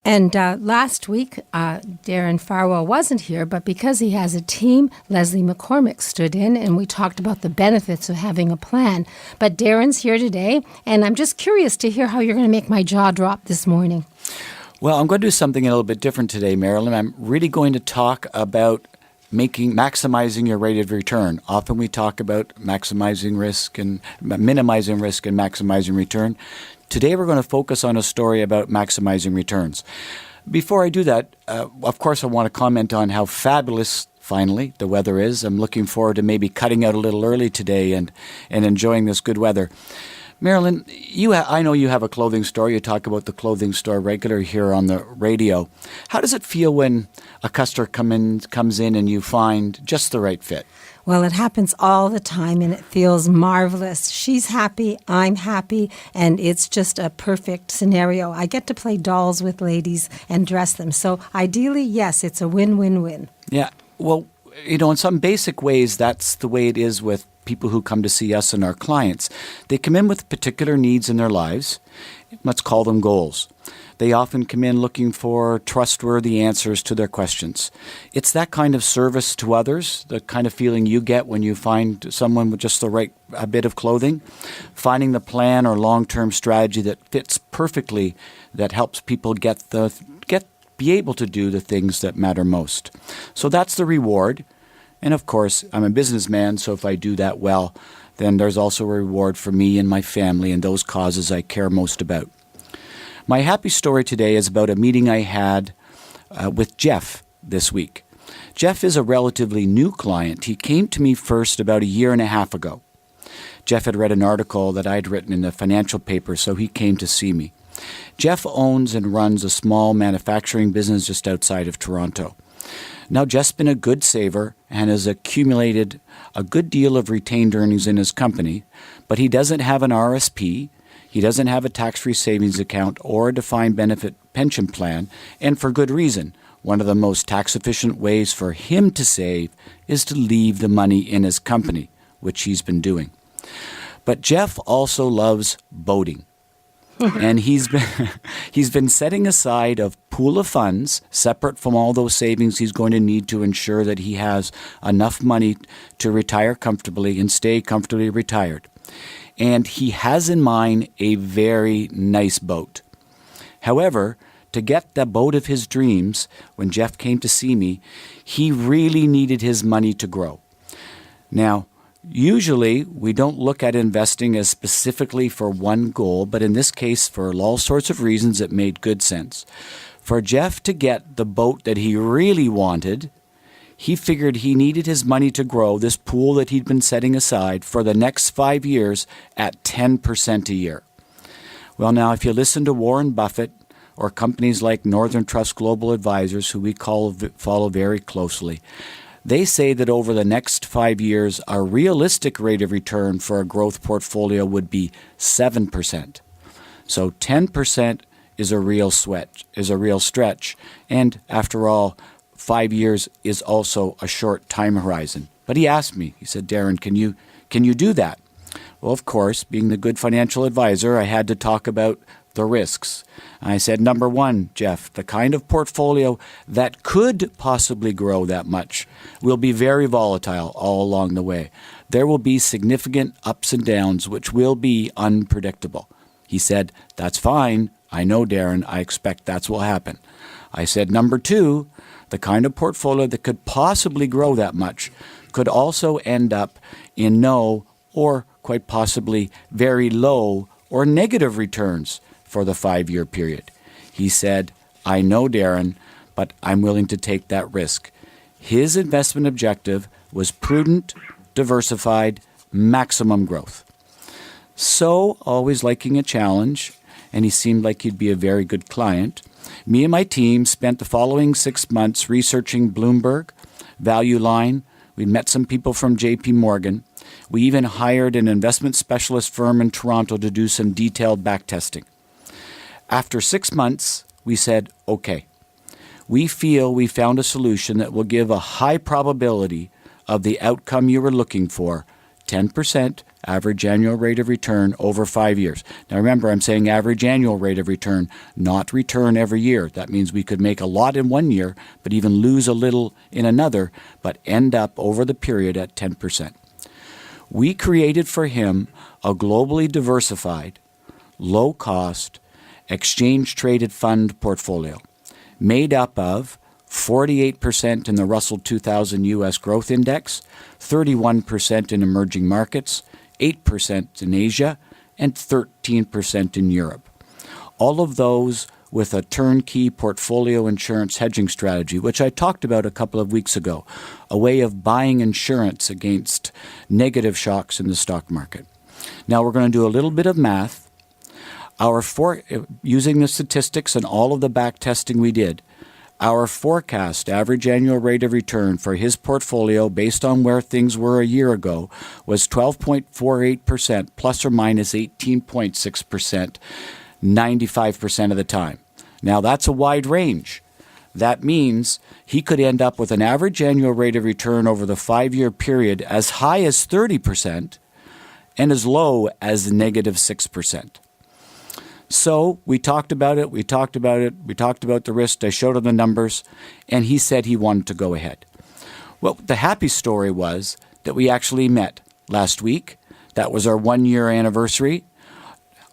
And last week, Darren Farwell wasn't here, but because he has a team, Leslie McCormick stood in, and we talked about the benefits of having a plan. But Darren's here today, and I'm just curious to hear how you're going to make my jaw drop this morning. Well, I'm going to do something a little bit different today, Marilyn. I'm really going to talk about maximizing your rate of return. Often we talk about minimizing risk and maximizing return. Today we're going to focus on a story about maximizing returns. Before I do that, of course I want to comment on how fabulous, finally, the weather is. I'm looking forward to maybe cutting out a little early today and enjoying this good weather. Marilyn, I know you have a clothing store. You talk about the clothing store regularly here on the radio. How does it feel when a customer comes in and you find just the right fit? Well, it happens all the time, and it feels marvelous. She's happy, I'm happy, and it's just a perfect scenario. I get to play dolls with ladies and dress them. So ideally, yes, it's a win-win-win. Yeah. Well, in some basic ways, that's the way it is with people who come to see us and our clients. They come in with particular needs in their lives. Let's call them goals. They often come in looking for trustworthy answers to their questions. It's that kind of service to others, the kind of feeling you get when you find someone with just the right bit of clothing, finding the plan or long-term strategy that fits perfectly, that helps people be able to do the things that matter most. So that's the reward. And of course, I'm a businessman, so if I do that well, then there's also a reward for me and my family and those causes I care most about. My happy story today is about a meeting I had with Jeff this week. Jeff is a relatively new client. He came to me first about a year and a half ago. Jeff had read an article that I'd written in the financial paper, so he came to see me. Jeff owns and runs a small manufacturing business just outside of Toronto. Now, Jeff's been a good saver and has accumulated a good deal of retained earnings in his company, but he doesn't have an RSP, he doesn't have a tax-free savings account or a defined benefit pension plan, and for good reason. One of the most tax-efficient ways for him to save is to leave the money in his company, which he's been doing. But Jeff also loves boating. And he's been setting aside a pool of funds separate from all those savings he's going to need to ensure that he has enough money to retire comfortably and stay comfortably retired. And he has in mind a very nice boat. However, to get the boat of his dreams, when Jeff came to see me, he really needed his money to grow. Now, usually, we don't look at investing as specifically for one goal, but in this case, for all sorts of reasons, it made good sense. For Jeff to get the boat that he really wanted, he figured he needed his money to grow this pool that he'd been setting aside for the next 5 years at 10% a year. Well, now, if you listen to Warren Buffett or companies like Northern Trust Global Advisors, who we follow very closely, they say that over the next 5 years, a realistic rate of return for a growth portfolio would be 7%. So 10% is a real stretch. And after all, 5 years is also a short time horizon. But he asked me, he said, Darren, can you do that? Well, of course, being the good financial advisor, I had to talk about the risks. I said, number one, Jeff, the kind of portfolio that could possibly grow that much will be very volatile all along the way. There will be significant ups and downs, which will be unpredictable. He said, that's fine. I know, Darren. I expect that's what will happen. I said, number two, the kind of portfolio that could possibly grow that much could also end up in no or quite possibly very low or negative returns for the 5-year period. He said, I know, Darren, but I'm willing to take that risk. His investment objective was prudent, diversified, maximum growth. So, always liking a challenge, and he seemed like he'd be a very good client, me and my team spent the following 6 months researching Bloomberg, Value Line. We met some people from JP Morgan. We even hired an investment specialist firm in Toronto to do some detailed backtesting. After 6 months, we said, okay, we feel we found a solution that will give a high probability of the outcome you were looking for, 10% average annual rate of return over 5 years. Now remember, I'm saying average annual rate of return, not return every year. That means we could make a lot in 1 year, but even lose a little in another, but end up over the period at 10%. We created for him a globally diversified, low-cost, exchange-traded fund portfolio made up of 48% in the Russell 2000 U.S. Growth Index, 31% in emerging markets, 8% in Asia, and 13% in Europe. All of those with a turnkey portfolio insurance hedging strategy, which I talked about a couple of weeks ago, a way of buying insurance against negative shocks in the stock market. Now we're going to do a little bit of math. Using the statistics and all of the back testing we did, our forecast average annual rate of return for his portfolio based on where things were a year ago was 12.48% plus or minus 18.6%, 95% of the time. Now that's a wide range. That means he could end up with an average annual rate of return over the 5-year period as high as 30% and as low as negative 6%. So we talked about it, we talked about the risk, I showed him the numbers, and he said he wanted to go ahead. Well, the happy story was that we actually met last week. That was our 1-year anniversary.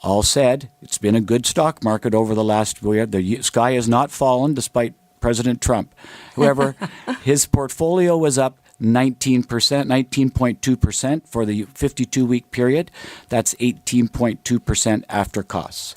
All said, it's been a good stock market over the last year. The sky has not fallen despite President Trump. However, his portfolio was up 19%, 19.2% for the 52-week period. That's 18.2% after costs.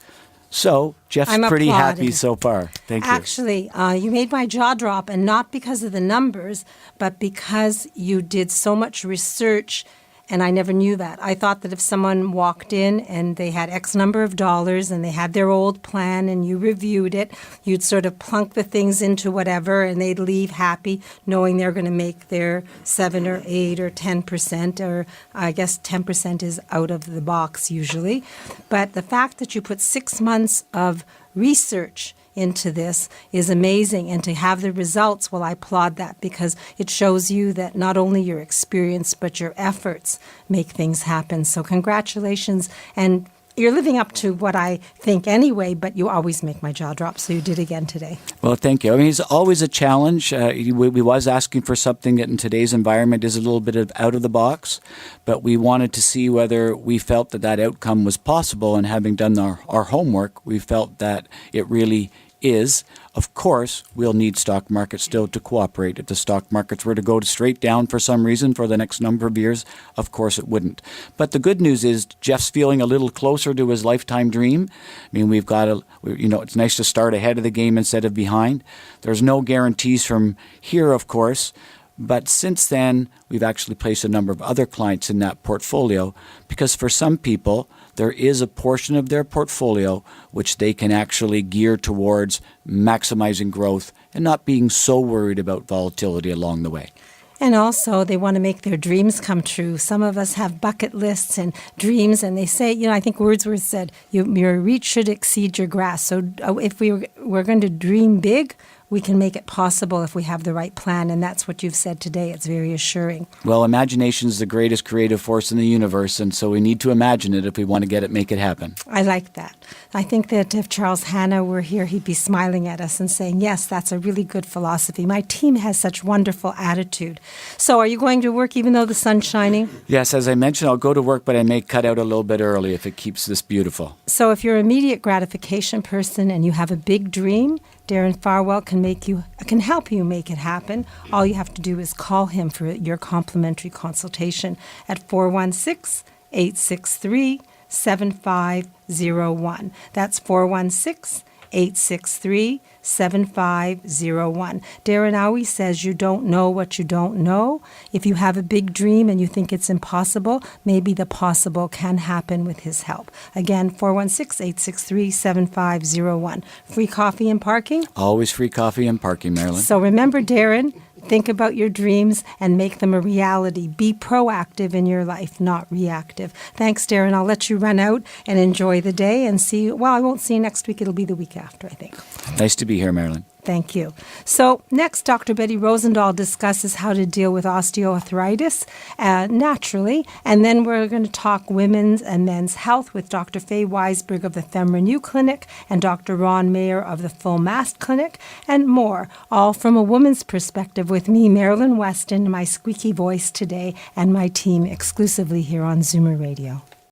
So Jeff's I'm pretty applauding. happy so far. Thank you. Actually, you made my jaw drop, and not because of the numbers, but because you did so much research, and I never knew that. I thought that if someone walked in and they had X number of dollars and they had their old plan and you reviewed it, you'd sort of plunk the things into whatever and they'd leave happy knowing they're going to make their 7 or 8 or 10%, or I guess 10% is out of the box usually. But the fact that you put 6 months of research into this is amazing, and to have the results, well, I applaud that, because it shows you that not only your experience but your efforts make things happen. So congratulations, and you're living up to what I think anyway, but you always make my jaw drop, so you did again today. Well, thank you. I mean, it's always a challenge. We was asking for something that in today's environment is a little bit out of the box, but we wanted to see whether we felt that outcome was possible, and having done our homework, we felt that it really is. Of course, we'll need stock markets still to cooperate. If the stock markets were to go straight down for some reason for the next number of years, of course it wouldn't. But the good news is Jeff's feeling a little closer to his lifetime dream. I mean, it's nice to start ahead of the game instead of behind. There's no guarantees from here, of course. But since then, we've actually placed a number of other clients in that portfolio, because for some people, there is a portion of their portfolio which they can actually gear towards maximizing growth and not being so worried about volatility along the way. And also, they want to make their dreams come true. Some of us have bucket lists and dreams, and they say, I think Wordsworth said, your reach should exceed your grasp. So if we're going to dream big, we can make it possible if we have the right plan, and that's what you've said today. It's very assuring. Well, imagination is the greatest creative force in the universe, and so we need to imagine it if we want to make it happen. I like that. I think that if Charles Hanna were here, he'd be smiling at us and saying, yes, that's a really good philosophy. My team has such wonderful attitude. So are you going to work even though the sun's shining? Yes, as I mentioned, I'll go to work, but I may cut out a little bit early if it keeps this beautiful. So if you're an immediate gratification person and you have a big dream, Darren Farwell can help you make it happen. All you have to do is call him for your complimentary consultation at 416-863-7501. That's 416-863-7501. Darren always says you don't know what you don't know. If you have a big dream and you think it's impossible, maybe the possible can happen with his help. Again, 416-863-7501. Free coffee and parking? Always free coffee and parking, Marilyn. So remember, Darren, think about your dreams and make them a reality. Be proactive in your life, not reactive. Thanks, Darren. I'll let you run out and enjoy the day and see you. Well, I won't see you next week. It'll be the week after, I think. Nice to be here, Marilyn. Thank you. So next, Dr. Betty Rosendahl discusses how to deal with osteoarthritis naturally, and then we're going to talk women's and men's health with Dr. Faye Weisberg of the FemRenew Clinic and Dr. Ron Mayer of the Full Mast Clinic, and more, all from a woman's perspective with me, Marilyn Wetston, my squeaky voice today, and my team exclusively here on Zoomer Radio.